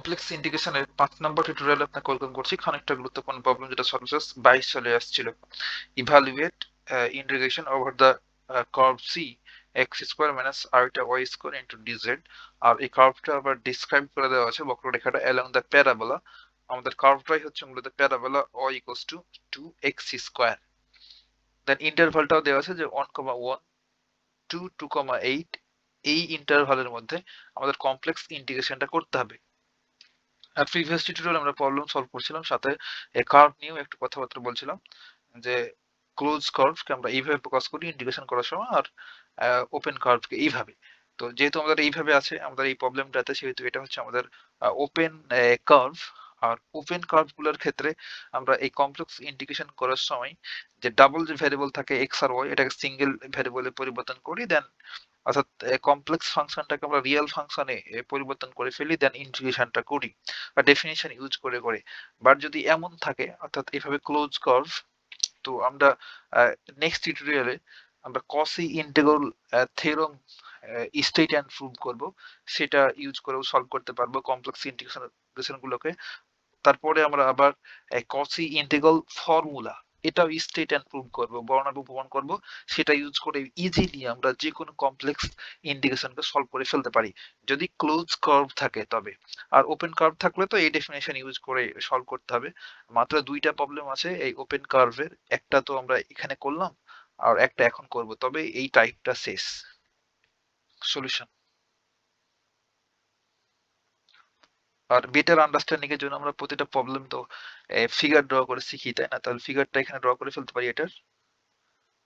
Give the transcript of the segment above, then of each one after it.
Complex ইন্টিগ্রেশনের 5 নম্বর টিউটোরিয়ালে আপনাকে ওয়েলকাম করছি। খানিকটা গুরুত্বপূর্ণ প্রবলেম যেটা সর্বশেষ 22 চলে আসছিল। Evaluate integration over the curve C x square minus iota y square into dz. আর এই কার্ভটা আবার ডিসক্রাইব করে দেওয়া আছে বক্ররেখাটা অ্যালং দ্য প্যারাবোলা। আমাদের কার্ভটাই হচ্ছে মূলত parabola y equals to 2x square. Then ইন্টারভালটাও দেওয়া আছে যে 1,1 2 2,8 এই ইন্টারভালের মধ্যে আমাদের কমপ্লেক্স ইন্টিগ্রেশনটা করতে হবে। আর প্রিভিয়াস টিউটোরিয়াল আমরা প্রবলেম সলভ করছিলাম, সাথে কার্ভ নিয়েও একটু কথাবার্তা বলছিলাম যে ক্লোজ কার্ভকে আমরা এইভাবে প্রকাশ করি ইন্টিগ্রেশন করার সময়, আর ওপেন কার্ভকে এইভাবে। তো যেহেতু আমাদের এইভাবে আছে আমাদের এই প্রবলেমটাতে, সেহেতু এটা হচ্ছে আমাদের ওপেন কার্ভ। আর ওপেন কার্ভগুলোর ক্ষেত্রে আমরা এই কমপ্লেক্স ইন্টিগ্রেশন করার সময় যে ডাবল যে ভ্যারিয়েবল থাকে এক্স আর ওয়াই, এটাকে সিঙ্গেল ভ্যারিয়েবলে পরিবর্তন করি, দেন অর্থাৎ কমপ্লেক্স ফাংশনটাকে আমরা রিয়েল ফাংশনে পরিবর্তন করে ফেলি, দেন ইন্টিগ্রেশনটা করি বা ডেফিনিশন ইউজ করে করে। বাট যদি এমন থাকে অর্থাৎ এইভাবে ক্লোজ কার্ভ, তো আমরা নেক্সট টিউটোরিয়ালে আমরা Cauchy integral theorem state and prove করব, সেটা ইউজ করেও সলভ করতে পারবো কমপ্লেক্স ইন্টিগ্রেশন গুলোকে। তারপরে আমরা আবার কসি ইন্টিগ্রাল ফর্মুলা, এটাও স্টেট অ্যান্ড প্রুভ করব, বর্ণনা উপমান করব, সেটা ইউজ করে ইজিলি আমরা যে কোনো কমপ্লেক্স ইন্টিগ্রেশনকে সলভ করে ফেলতে পারি যদি ক্লোজ কার্ভ থাকে তবে। আর ওপেন কার্ভ থাকলে তো এই ডেফিনেশন ইউজ করে সলভ করতে হবে। মাত্র দুইটা প্রবলেম আছে এই ওপেন কার্ভের, একটা তো আমরা এখানে করলাম আর একটা এখন করব, তবে এই টাইপটা শেষ। সলিউশন। আর বেটার আন্ডারস্ট্যান্ডিং এর জন্য আমরা প্রতিটা প্রবলেম তো ফিগার ড্র করে শিখি, তাই না? তাহলে ফিগারটা এখানে ড্র করে ফেলতে পারি।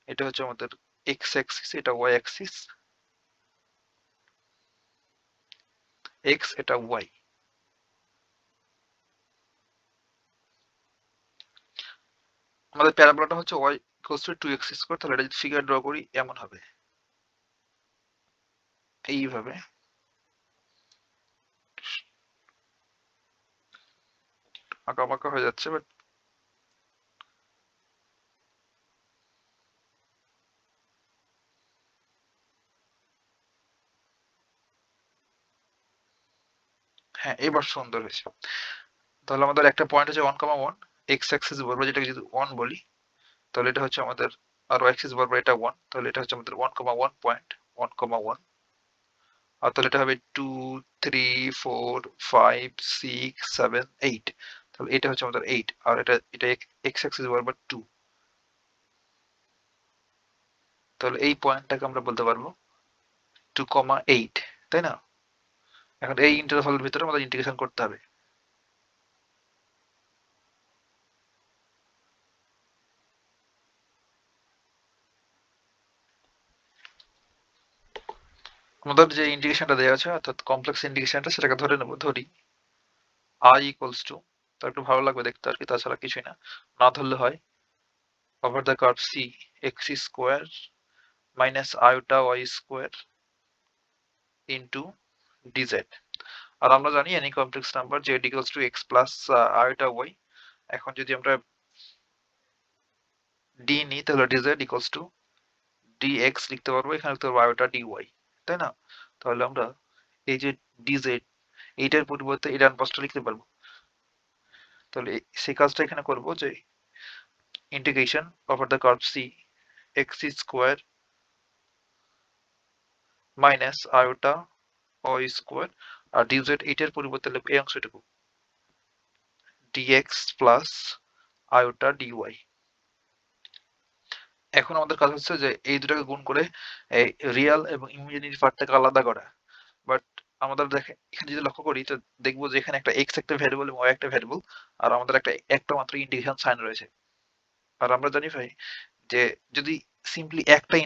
এটা হচ্ছে আমাদের এক্স অ্যাক্সিস, এটা ওয়াই অ্যাক্সিস, এক্স এটা ওয়াই। আমাদের প্যারাবোলাটা হচ্ছে Y equals to 2x square. তাহলে এটা যদি ফিগার ড্র করি এমন হবে, এইভাবে। আঁকা বাঁকা হয়ে যাচ্ছে, বাট হ্যাঁ এবার সুন্দর হয়েছে। তাহলে আমাদের একটা পয়েন্ট হচ্ছে 1,1, এক্স অ্যাক্সিস বরাবর যেটাকে যদি 1 বলি, তাহলে এটা হচ্ছে আমাদের, আর ওয়াই অ্যাক্সিস বরাবর এটা 1, তাহলে এটা হচ্ছে আমাদের 1,1 পয়েন্ট 1,1। আর তাহলে এটা হবে 2 3 4 5 6 7 8। তাহলে এটা হচ্ছে আমাদের 8, আর এটা এক্স অ্যাক্সিস বরাবর 2। তাহলে এই পয়েন্টটাকে আমরা বলতে পারবো 2,8, তাই না? এখন এই ইন্টারভালের ভিতরে আমাদের ইন্টিগ্রেশন করতে হবে। আমাদের যে ইন্টিগ্রেশনটা দেওয়া আছে অর্থাৎ কমপ্লেক্স ইন্টিগ্রেশনটা, সেটাকে ধরে নেব, ধরি i ইকুয়ালস টু, তার একটু ভালো লাগবে দেখতে আর কি, তাছাড়া কিছুই না, না ধরলে হয়, over the curve C x square minus iota y square into dz. আর আমরা জানি any complex number z equals to x plus iota y. এখন যদি আমরা ডি নিই তাহলে ডিজেড ইকুয়ালস টু ডিএক্স লিখতে পারবো, এখানে লিখতে পারবো আইটা ডিওয়াই, তাই না? তাহলে আমরা এই যে ডিজেড, এইটার পরিবর্তে এই ডান পাশটা লিখতে পারবো। তাহলে সেই কাজটা এখানে করব যে integration over the curve C x square minus iota y square, আর ডিজেড এইটার পরিবর্তে লিখবো এই অংশটুকু ডিএক্স প্লাস আয়োটা ডিওয়াই। এখন আমাদের কাজ হচ্ছে যে এই দুটাকে গুণ করে এই রিয়েল এবং ইমাজিনারি পার্টটাকে আলাদা করা। বাট আমাদের দেখে এখানে যদি লক্ষ্য করি তো দেখবো যে এখানে একটা এক্স একটা ভ্যারিয়েবল এবং ওয়াই একটা ভ্যারিয়েবল, আর আমাদের একটা মাত্র ইন্টিগ্রেশন সাইন রয়েছে। আর আমরা জানি ভাই যে যদি সিম্পলি একটা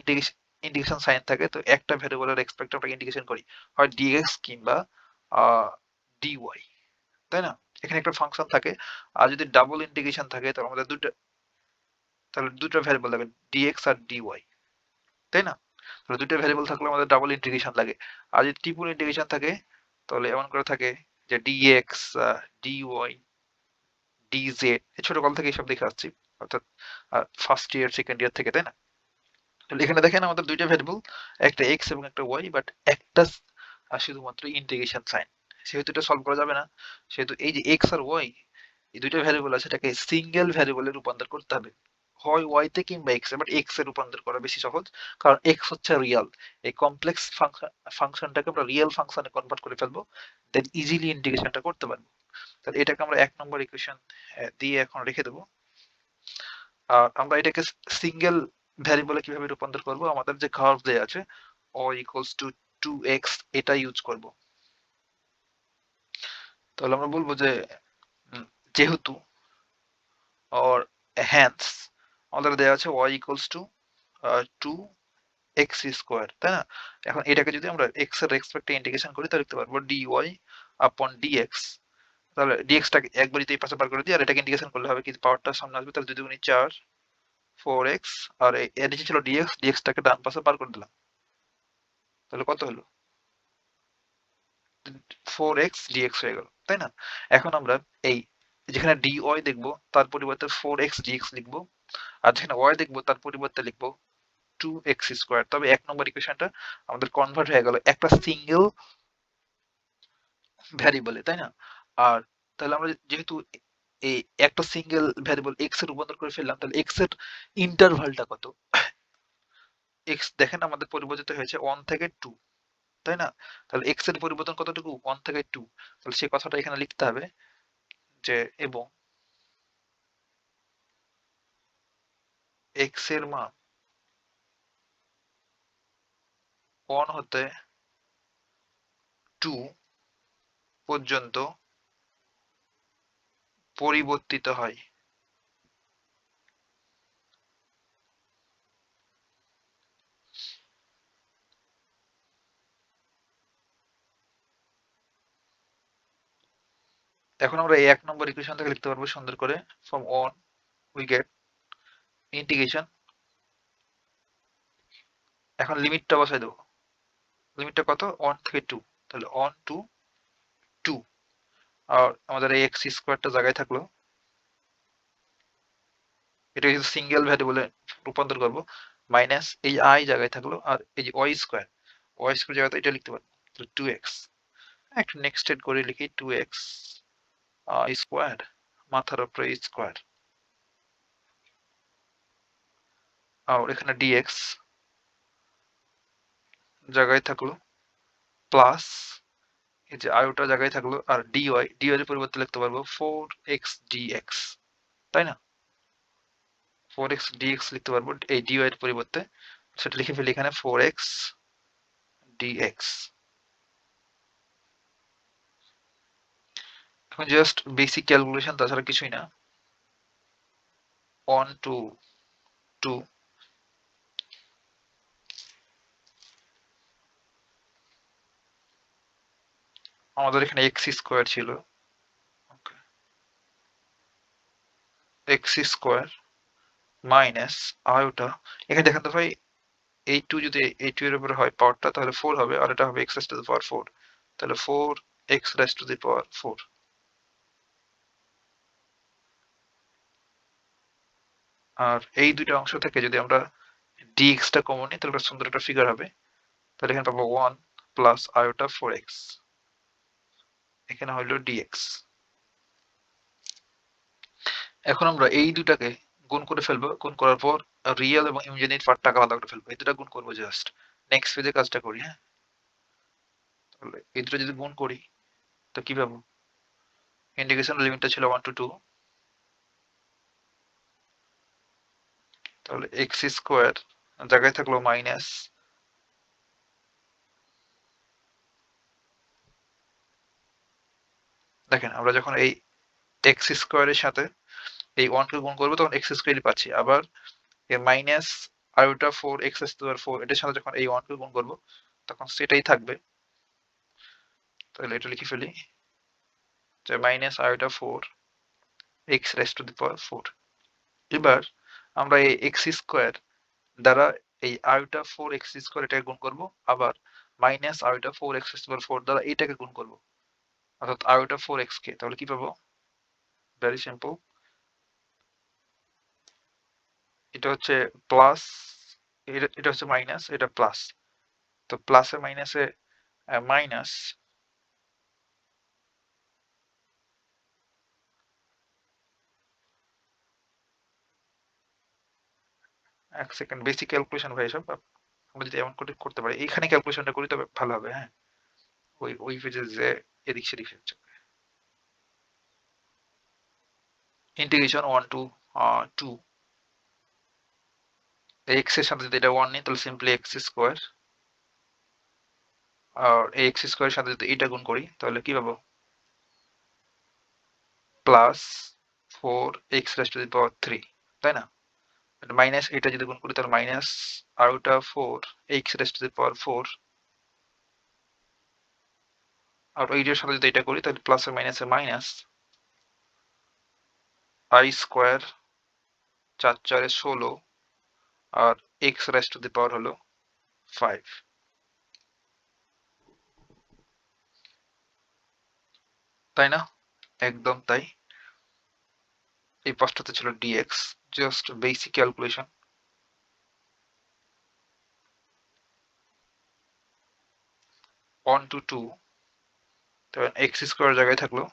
ইন্টিগ্রেশন সাইন থাকে তো একটা ভ্যারিয়েবলের রেসপেক্টে আমরা ইন্টিগ্রেশন করি, হয় ডিএক্স কিংবা ডিওয়াই, তাই না? এখানে একটা ফাংশন থাকে, আর যদি ডাবল ইন্টিগ্রেশন থাকে তাহলে আমাদের তাহলে দুটো ভ্যারিয়েবল লাগবে, ডিএক্স আর ডিওয়াই, তাই না? তাহলে দুটো ভ্যারিয়েবল থাকলে আমাদের ডাবল ইন্টিগ্রেশন লাগে। আর যদি ট্রিপল ইন্টিগ্রেশন থাকে তাহলে এমন করে থাকে যে ডিএক্স ডিওয়াই ডিজেড, ছোটকাল থেকে এসব দেখে আসছি, অর্থাৎ ফার্স্ট ইয়ার সেকেন্ড ইয়ার থেকে, তাই না? তাহলে এখানে দেখেন আমাদের দুইটা ভ্যারিয়েবল, একটা এক্স এবং একটা ওয়াই, বাট একটা শুধুমাত্র ইন্টিগ্রেশন সাইন, সেহেতু এটা সলভ করা যাবে না। সেহেতু এই যে এক্স আর ওয়াই এই দুইটা ভ্যারিয়েবল আছে এটাকে সিঙ্গেল ভ্যারিয়েবলে রূপান্তর করতে হবে, হয় ওয়াই তে কিংবা এক্স এ, বাট এক্স এ রূপান্তর করা বেশি সহজ, কারণ এক্স হচ্ছে রিয়েল। এই কমপ্লেক্স ফাংশনটাকে আমরা রিয়েল ফাংশনে কনভার্ট করে ফেলবো, দেন ইজিলি ইন্টিগ্রেশনটা করতে পারবো। তাহলে এটাকে আমরা 1 নম্বর ইকুয়েশন দিয়ে এখন রেখে দেবো। আর আমরা এটাকে সিঙ্গেল ভ্যারিয়েবলে কিভাবে রূপান্তর করব, আমাদের যে কার্ভ দেয়া আছে y ইকুয়ালস টু 2x এটা ইউজ করব। তাহলে আমরা বলবো যে যেহেতু or hence আমাদের দেয়া আছে y equals to 2x square, তাই না? এখন এটাকে যদি আমরা x এর রেসপেক্টে ইন্টিগ্রেশন করি তাহলে লিখতে পারবো dy আপন dx। তাহলে dx টাকে একবারই এই পাশে বার করে দিই, আর এটাকে ইন্টিগ্রেশন করলে হবে কি, পাওয়ারটা সামনে আসবে, তাহলে 2 দুগুণে 4 4x, আর এর নিচে ছিল dx, dx টাকে ডান পাশে বার করে দিলাম, তাহলে কত হলো 4x dx হয়ে গেল, তাই না? এখন আমরা এই যেখানে dy দেখবো তার পরিবর্তে 4x dx লিখবো, আর যেখানে y দেখবো তার পরিবর্তে লিখবো 2x স্কয়ার। তবে 1 নম্বর ইকুয়েশনটা আমাদের কনভার্ট হয়ে গেল একটা সিঙ্গেল ভ্যারিয়েবলে, তাই না? আর তাহলে আমরা যেহেতু এই একটা সিঙ্গেল ভ্যারিয়েবল x এর রূপান্তর করে ফেললাম, তাহলে x এর ইন্টারভালটা কত? x দেখেন আমাদের পরিবর্তিত হয়েছে 1 থেকে 2, তাই না? তাহলে x এর পরিবর্তন কতটুকু? 1 থেকে 2। তাহলে সেই কথাটা এখানে লিখতে হবে যে এবং x এর মান 1 হতে 2 পর্যন্ত পরিবর্তিত হয়। এখন আমরা এই 1 নম্বর ইকুয়েশন থেকে লিখতে পারবো সুন্দর করে, from 1 we get ইন্টিগ্রেশন। এখন লিমিটটা বসাই দেবো, লিমিটটা কত? 1 থেকে 2, তাহলে 1 to 2, আর আমাদের এই x স্কয়ারটা জায়গায় থাকলো, এটা যদি সিঙ্গেল ভ্যারিয়েবলে রূপান্তর করব, মাইনাস এই i জায়গায় থাকলো, আর এই যে y স্কয়ার জায়গাতে এটা লিখতে পারবো, তাহলে 2x। একটু নেক্সটেড করে লিখি 2x স্কয়ার, মাথার উপরে স্কয়ার, আর এখানে dx জায়গায় থাকলো, প্লাস এই যে আয়টা জায়গায় থাকলো, আর dy এর পরিবর্তে লিখতে পারবো 4x dx, তাই না? 4x dx লিখতে পারবো এই dy এর পরিবর্তে, সেটা লিখে ফেলি এখানে 4x dx। এখন জাস্ট বেসিক ক্যালকুলেশন, তাছাড়া কিছুই না। 1 to 2, আমাদের এখানে x স্কয়ার ছিল, x স্কয়ার মাইনাস আয়টা, এখানে দেখেন তো ভাই, এই 2 যদি এই 2 এর উপরে হয় পাওয়ারটা, তাহলে 4 হবে, আর এটা হবে x raised to the power 4, তাহলে 4x raised to the power 4। আর এই দুইটা অংশ থেকে যদি আমরা dx টা কমন নিই তাহলে একটা সুন্দর একটা ফিগার হবে, তাহলে এখানে পাবো 1 প্লাস আয়টা 4x, এখানে হলো dx। এখন আমরা এই দুটাকে গুণ করে ফেলবো, গুণ করার পর রিয়েল এবং ইমাজিনারি পার্টটাকে আলাদা করে ফেলবো, এই দুটা গুণ করবো জাস্ট। নেক্সট পেজে কাজটা করি, হ্যাঁ? তাহলে এই দুটো যদি গুণ করি তো কি পাবো? ইন্টিগ্রেশন লিমিটটা ছিল 1 to 2, তাহলে x স্কয়ার জায়গায় থাকলো মাইনাস, দেখেন আমরা যখন এই x স্কয়ারের সাথে এই 1 কে গুণ করবো তখন x স্কয়ারই পাচ্ছি, আবার এই মাইনাস আয়টা 4x raised to the power 4 এটার সাথে যখন এই 1 কে গুণ করবো তখন সেটাই থাকবে, তাহলে এটা লিখে ফেলি যে মাইনাস আয়টা 4x raised to the power 4। এবার আমরা এই x স্কয়ার দ্বারা এই আয়টা 4x স্কয়ার এটাকে গুণ করব, আবার মাইনাস আয়টা 4x raised to the power 4 দ্বারা এটাকে গুণ করব, অর্থাৎ আয়টা 4x কে, তাহলে কি পাবো? ভেরি সিম্পল, এটা হচ্ছে প্লাস, এটা হচ্ছে মাইনাস, এটা প্লাস, তো প্লাসে মাইনাসে মাইনাস এক সেকেন্ড, বেসিক ক্যালকুলেশন ভাই এসব আমরা যদি এমন করে করতে পারি, এইখানে ক্যালকুলেশনটা করি তবে ভালো হবে। হ্যাঁ, ওই পেজে যে এদিক সেদিক হচ্ছে ইন্টিগ্রেশন 1 to 2, এক্স এর সাথে যদি এটা 1 নিই তাহলে সিম্পলি এক্স স্কোয়ার, আর এই এক্স স্কোয়ারের সাথে যদি এটা গুণ করি তাহলে কি পাবো, প্লাস 4x⁻³ তাই না, মাইনাস এটা যদি গুণ করি তাহলে মাইনাস আর ওটা 4x⁻⁴, আর এইটার সাথে যদি এটা করি তাহলে প্লাস আর মাইনাসে মাইনাস i², 4×4 = 16, আর x⁻⁴ হলো 5, তাই না? একদম তাই। এই পাশটাতে ছিল dx, just basic calculation. 1 to 2, তখন x² জায়গায় থাকলো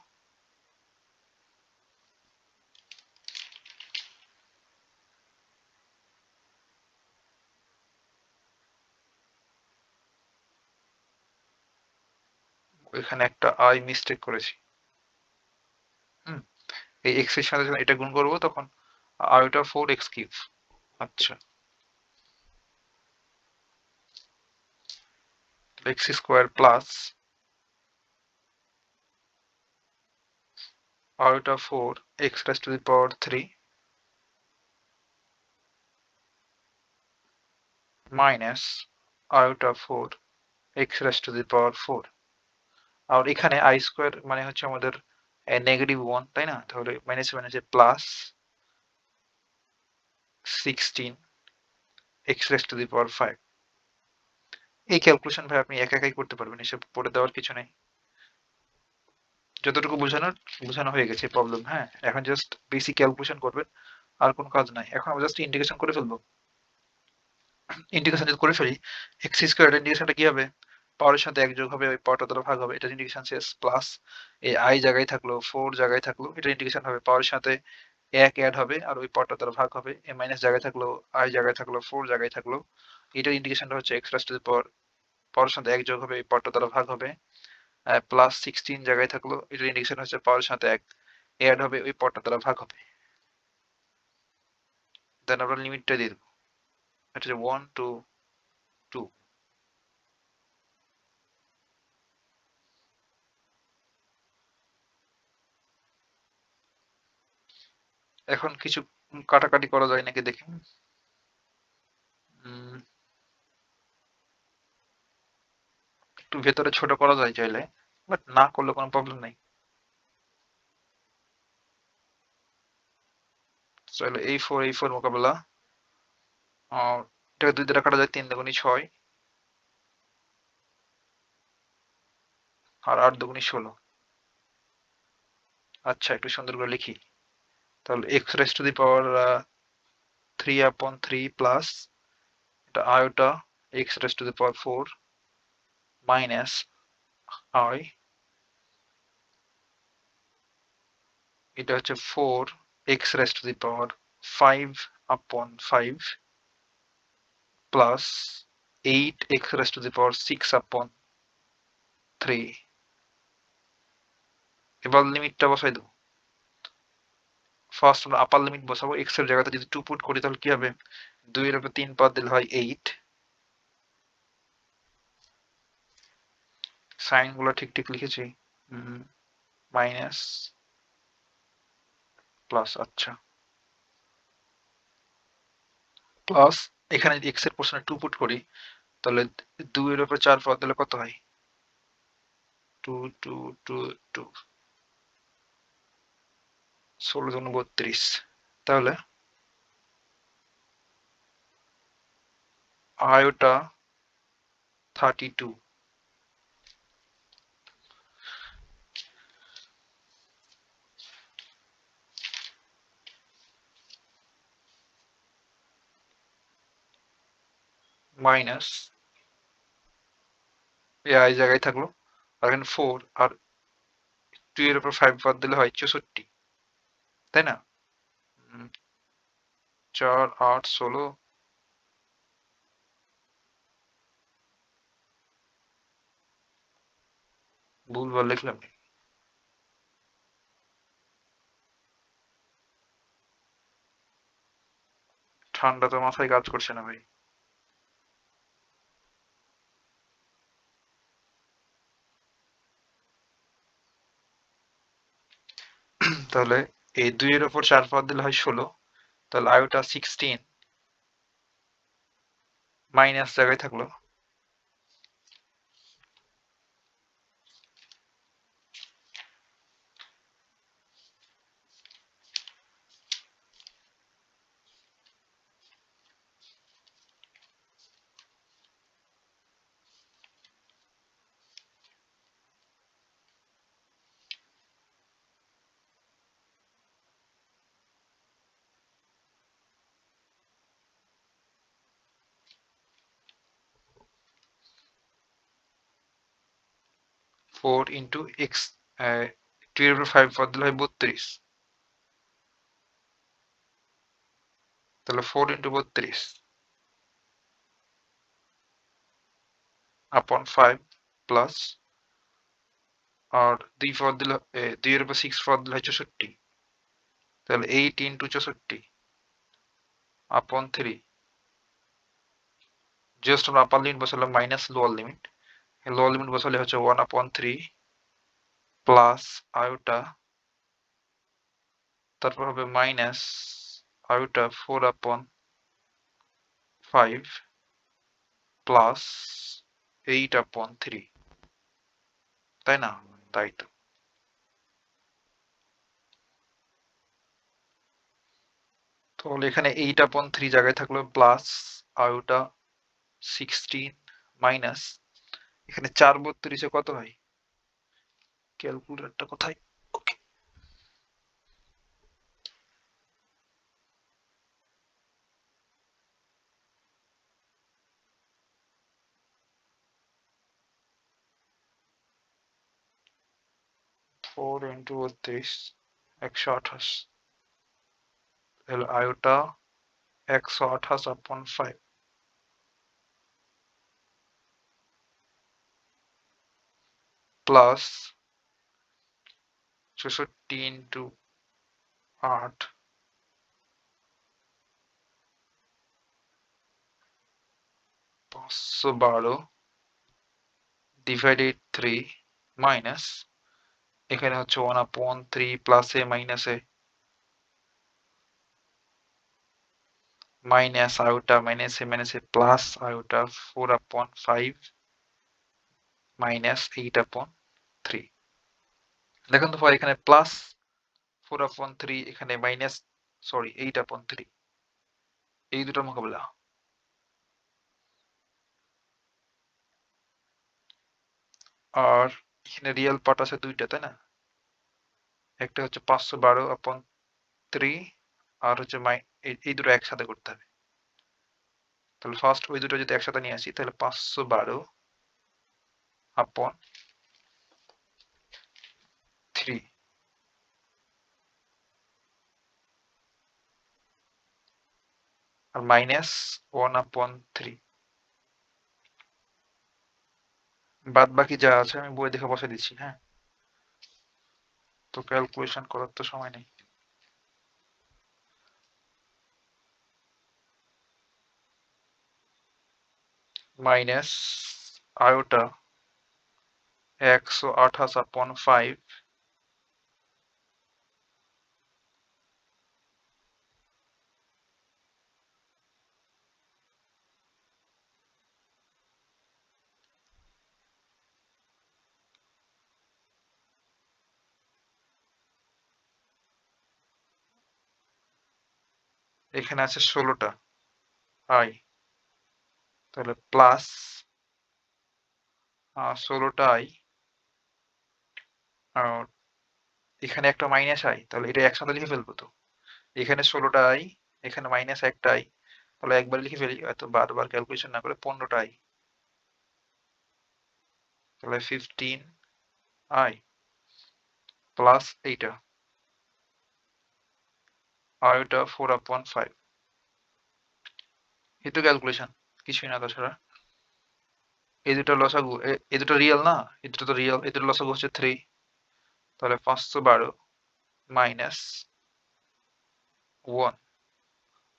ওইখানে একটা i মিস্টেক করেছি। এই x এর সাথে যখন এটা গুণ করবো তখন আর ওটা 4x³। আচ্ছা, x² প্লাস আর ওটা 4x⁻³ মাইনাস আর ওটা 4x⁻⁴। আর এখানে i² মানে হচ্ছে আমাদের -1, তাই না? তাহলে মাইনাসে মাইনাসে প্লাস 16x⁻⁵। এই ক্যালকুলেশন ভাই আপনি একা একাই করতে পারবেন, এসব পড়ে দেওয়ার কিছু নেই। যতটুকু বোঝানো হয়ে গেছে প্রবলেম। হ্যাঁ, এখন জাস্ট বেসিক ক্যালকুলেশন করবেন, আর কোনো কাজ নাই। এখন আমরা জাস্ট ইন্টিগ্রেশন করে ফেলবো। ইন্টিগ্রেশন যদি করে ফেলি, x² ইন্টিগ্রেশনটা কি হবে, পাওয়ারের সাথে 1 যোগ হবে, ওই পাওয়ারটা দ্বারা ভাগ হবে, এটা ইন্টিগ্রেশন শেষ। প্লাস এই i জায়গায় থাকলো, 4 জায়গায় থাকলো, এটা ইন্টিগ্রেশন হবে, পাওয়ারের সাথে 1 অ্যাড হবে আর ওই পাওয়ারটা দ্বারা ভাগ হবে, এই মাইনাস জায়গায় থাকলো, i জায়গায় থাকলো, 4 জায়গায় থাকলো, এটার ইন্টিগ্রেশনটা হচ্ছে পাওয়ারের সাথে 1 যোগ হবে, এই পাওয়ারটা দ্বারা ভাগ হবে, প্লাস 16 জায়গায় থাকলো, এটার ইন্টিগ্রেশন হচ্ছে পাওয়ারের সাথে 1 অ্যাড হবে, ওই পাওয়ারটা দ্বারা ভাগ হবে। দেন আমরা লিমিটটা দিয়ে দেবো, এটা হচ্ছে 1 to 2। এখন কিছু কাটাকাটি করা যায় নাকি দেখি। একটু ভেতরে ছোট করা যায় চাইলে, বাট না করলে কোনো প্রবলেম নেই। চাইলে এই ফোর মোকাবেলা, এটাকে 2 দ্বারা কাটা যায়, 3 দুগুণী 6, আর 8 দুগুণী 16। আচ্ছা, একটু সুন্দর করে লিখি তাহলে, x⁻³ প্লাস এটা আয়োটা x⁻⁴ মাইনাস i, এটা হচ্ছে 4x⁵5 প্লাস 8x⁻⁶/3। এবার লিমিটটা বসাই দেবো। ফার্স্ট আমরা আপার লিমিট বসাবো, x এর জায়গাতে যদি 2 পুট করি তাহলে কি হবে, 2 এর উপর 3 পাওয়ার দিলে হয় 8। সাইন গুলো ঠিক ঠিক লিখেছি, মাইনাস প্লাস। আচ্ছা, প্লাস এখানে যদি x এর পোর্শনে 2 পুট করি তাহলে 2 এর উপর 4 পাওয়ার দিলে কত হয়, 2 2 2 2 16 × 32, তাহলে আয়োটা 32 মাইনাস এই i জায়গায় থাকলো, আর এখানে 4 আর 2 এর উপর 5 বাদ দিলে হয় 64, তাই না? 4 8 16 ভুলভাল লিখলাম। ঠান্ডা তো মাথায় কাজ করছে না ভাই। তাহলে এই 2 এর উপর 4 পাওয়ার দিলে হয় 16। তাহলে আয়োটা 16 মাইনাস জায়গায় থাকলো 4 ইন্টু এক্স, 2 এর উপর 5 পাওয়ার দিলে হয় 32। তাহলে 4 ইন্টু 32 আপন 5 প্লাস, আর 2 পাওয়ার দিলে 2 এর উপর 6 পাওয়ার দিলে হয় 64। তাহলে 8 ইন্টু 64 আপন 3। জাস্ট আমরা আপার লিমিট বসালাম minus lower limit. Lower limit বসালে হচ্ছে 1 আপন 3 প্লাস আয়োটা, তারপর হবে মাইনাস আয়োটা 4 আপন 5 প্লাস 8 আপন 3, তাই না? তাই তো। তাহলে এখানে 8 আপন 3 জায়গায় থাকলো প্লাস আয়োটা 16 মাইনাস, এখানে 4 32 কত হয়? ক্যালকুলেটরটা কোথায়? ওকে, 4 ইন্টু 32 128। তাহলে আয়োটা 128 আপন 5 প্লাস 64 ইন্টু 8 512 ডিভাইডেড 3 মাইনাস, এখানে হচ্ছে 1 আপন 3 প্লাসে মাইনাসে মাইনাস আয়োটা মাইনাসে মাইনাসে প্লাস আয়োটা 4 আপন 5 মাইনাস 8 আপন 3। দেখেন তো এখানে প্লাস 4 আপন 3, এখানে মাইনাস, সরি 8 আপন 3, এই দুটো মোকাবেলা। আর এখানে রিয়েল পার্ট আছে দুইটা, তাই না? একটা হচ্ছে 512 আপন 3, আর হচ্ছে এই দুটো একসাথে করতে হবে। তাহলে ফার্স্ট ওই দুটো যদি একসাথে নিয়ে আসি তাহলে 512 আপন 3 আর মাইনাস 1 আপন 3। বাদ বাকি যা আছে আমি বই দেখে বসে দিচ্ছি, হ্যাঁ? তো ক্যালকুলেশন করার তো সময় নেই। মাইনাস আয়োটা 128 আপন 5 এখানে আছে 16টা আই, তাহলে প্লাস 16টা আই, আর এখানে একটা মাইনাস আই, তাহলে এটা একসাথে লিখে ফেলবো তো। এখানে 16টা আই, এখানে মাইনাস একটা আই, তাহলে একবার লিখে ফেলি, এত বারবার ক্যালকুলেশন না করে 15টা আই, তাহলে 15 আই প্লাস এইটা আর এটা 4 আপন 5, এই তো ক্যালকুলেশন, কিছুই না তাছাড়া। এই দুটো লসাগু, এই দুটো রিয়েল না, এই দুটো তো রিয়েল, এই দুটো লসাগু হচ্ছে 3, তাহলে 512 মাইনাস 1।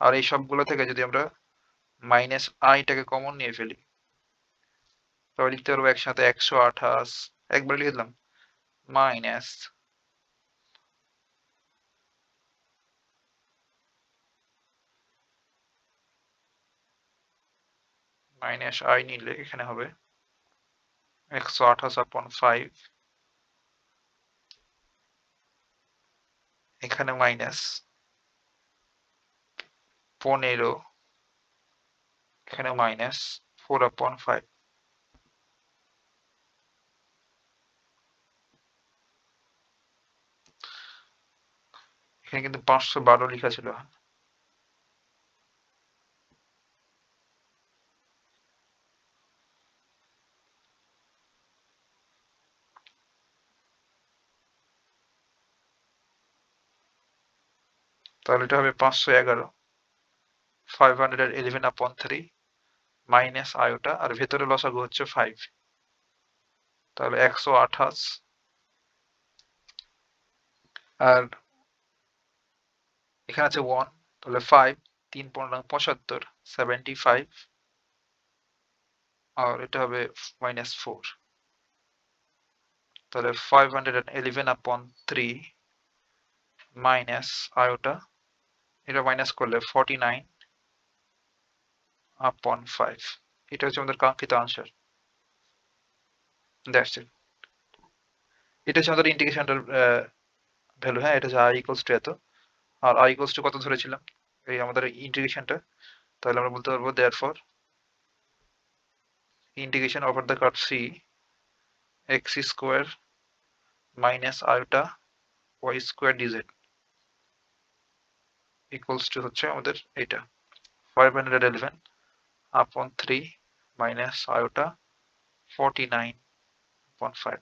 আর এই সবগুলো থেকে যদি আমরা মাইনাস আইটাকে কমন নিয়ে ফেলি, তবে লিখতে পারবো একসাথে 128, একবার লিখে দিলাম, মাইনাস আই নিলে এখানে হবে 128/5, এখানে মাইনাস 15, এখানে মাইনাস 4/5। এখানে কিন্তু 512 লেখা ছিল। তাহলে এটা হবে 511, 511/3 মাইনাস আয়োটা, আর ভেতরে লসাগু হচ্ছে 5, তাহলে 128, আর এখানে আছে 1, তাহলে 5, 3×75, 75, আর এটা হবে -4, তাহলে 511/3 মাইনাস আয়োটা, এটা মাইনাস করলে 49/5। এটা হচ্ছে আমাদের কাঙ্ক্ষিত আনসার। That's it. এটা হচ্ছে আমাদের ইন্টিগ্রেশনটার ভ্যালু। হ্যাঁ, এটা হচ্ছে i ইকুয়ালস টু এত, আর i ইকুয়ালস টু কত ধরেছিলাম এই আমাদের ইন্টিগ্রেশনটা, তাহলে আমরা বলতে পারবো therefore integration over the curve c x square minus iota y square dz equals to হচ্ছে আমাদের এটা 511/3 মাইনাস আয়োটা 49/5।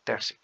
That's it.